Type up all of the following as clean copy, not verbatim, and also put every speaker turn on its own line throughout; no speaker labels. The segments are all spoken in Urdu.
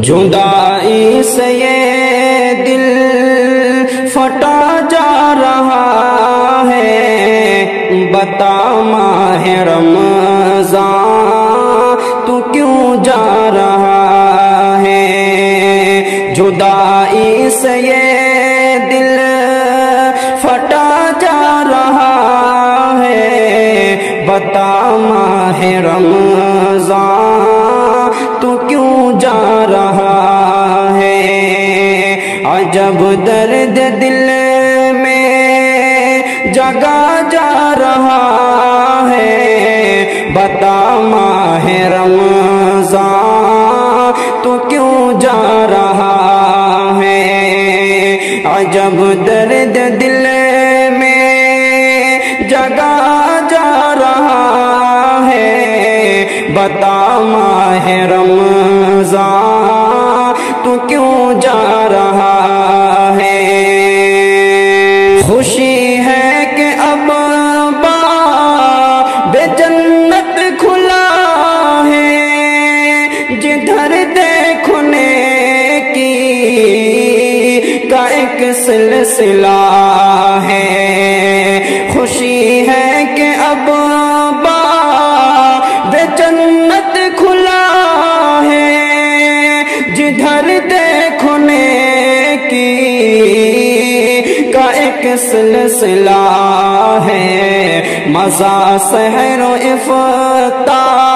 جدائی سے یہ دل پھٹا جا رہا ہے، بتا ماہ رمضان تو کیوں جا رہا ہے؟ جدائی سے یہ دل پھٹا جا رہا ہے، بتا ماہ رمضان تو کیوں جا رہا ہے؟ عجب درد دل میں جگا جا رہا ہے، بتا ماہ رمضان تو کیوں جا رہا ہے؟ عجب درد دل میں جگا جا رہا ہے، بتا ماہ رمضان تو کیوں جا رہا ہے؟ خوشی ہے کہ اب باب جنت کھلا ہے، جدھر دیکھو نیکی کا ایک سلسلہ ہے۔ خوشی ہے کہ اب باب جنت کھلا ہے، جدھر دیکھو نیکی کا ایک سلسلہ ہے۔ مزہ سحر و افطار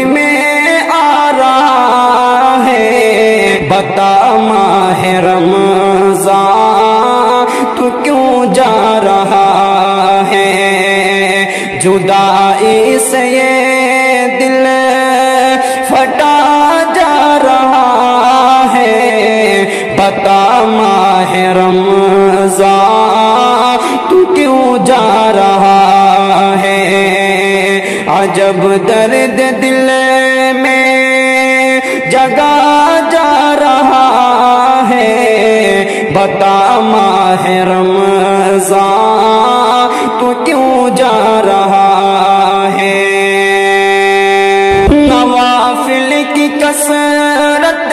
میں آ رہا ہے، بتا ماہ رمضان تو کیوں جا رہا ہے؟ جدائی سے یہ دل پھٹا جا رہا ہے، بتا ماہ رمضان تو کیوں جا رہا ہے؟ عجب درد دل میں جگا جا رہا ہے، بتا ماہ رمضان تو کیوں جا رہا ہے؟ نوافل کی کثرت،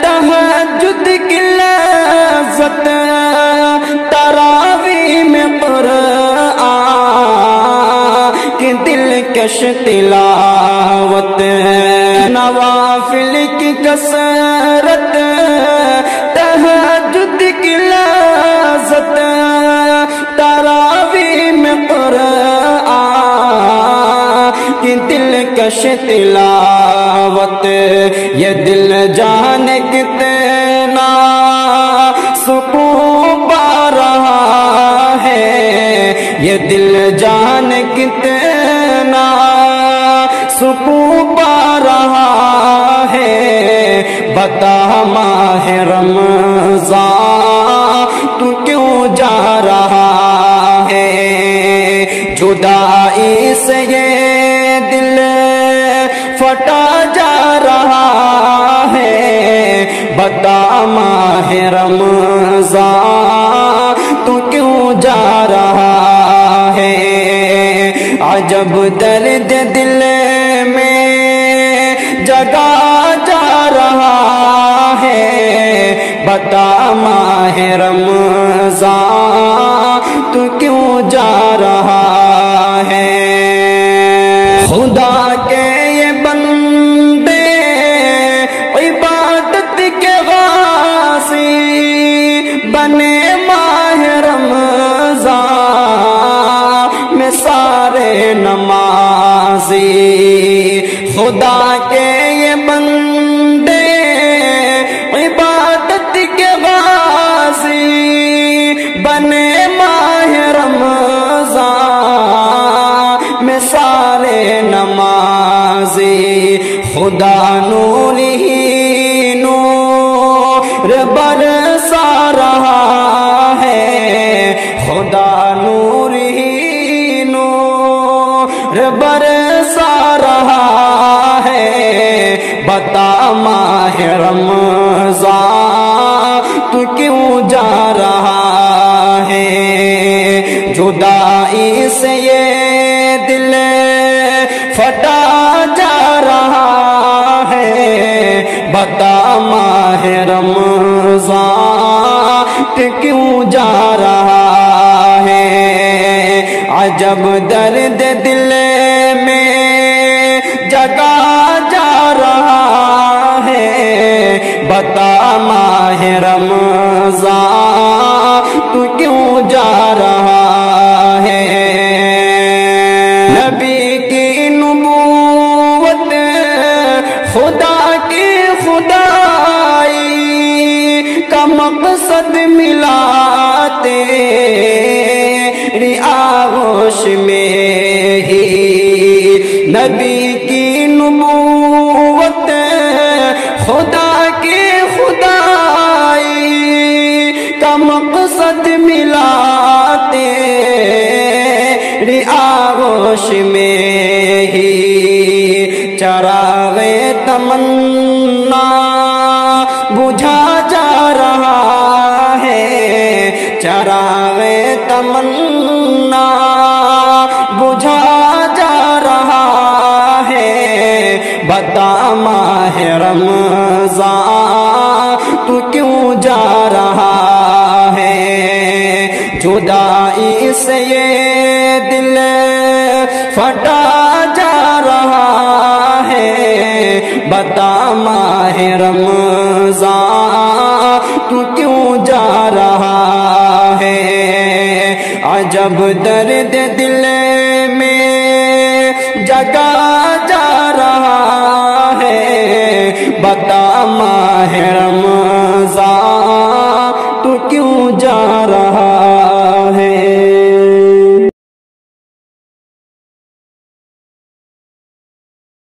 تہجد کی لذت، تراویح میں قرآن کی دلکش تلاوت۔ نوافل کی کثرت، تہجد کی لذت، تراویح میں قرآن کی دلکش تلاوت۔ یہ دل جان کتنا سکون پا رہا ہے، یہ دل جان کتنا سکون پا رہا ہے، بتا ماہ رمضان تو کیوں جا رہا ہے؟ جدائی سے یہ دل پھٹا جا رہا ہے، بتا ماہ رمضان تو کیوں جا رہا ہے؟ عجب درد دل میں جگا جا رہا ہے، بتا ماہ رمضان تو کیوں جا رہا ہے؟ خدا کے یہ بندے عبادت کے غازی بنے ماہ رمضان میں سارے نمازی۔ خدا کے یہ بندے عبادت کے غازی بنے ماہ رمضان میں سارے نمازی۔ خدا نور ہی نور برسا رہا ہے، خدا نور ہی نور برسا رہا ہے، بتا ماہ رمضان تو کیوں جا رہا ہے؟ جدائی سے یہ دل پھٹا جا رہا ہے، بتا ماہ رمضان کیوں جا رہا ہے، عجب درد دل میں جگا جا رہا ہے، بتا ماہ رمضان تو کیوں جا رہا ہے۔ نبی کی نبوت خدا کی خدائی کا مقصد ملا تیری آغوش میں ہی، نبی کی نبوت خدا کی خدائی کا مقصد ملا تیری آغوش میں ہی، چراغ تمنا بجھا جا رہا ہے، چراغ تمنا بجھا جا رہا ہے، بتا ماہ رمضان تو کیوں جا رہا ہے، جدائی سے یہ دل پھٹا جا رہا ہے، بتا ماہ رمضان تو کیوں جا رہا ہے، عجب درد دل میں جگا جا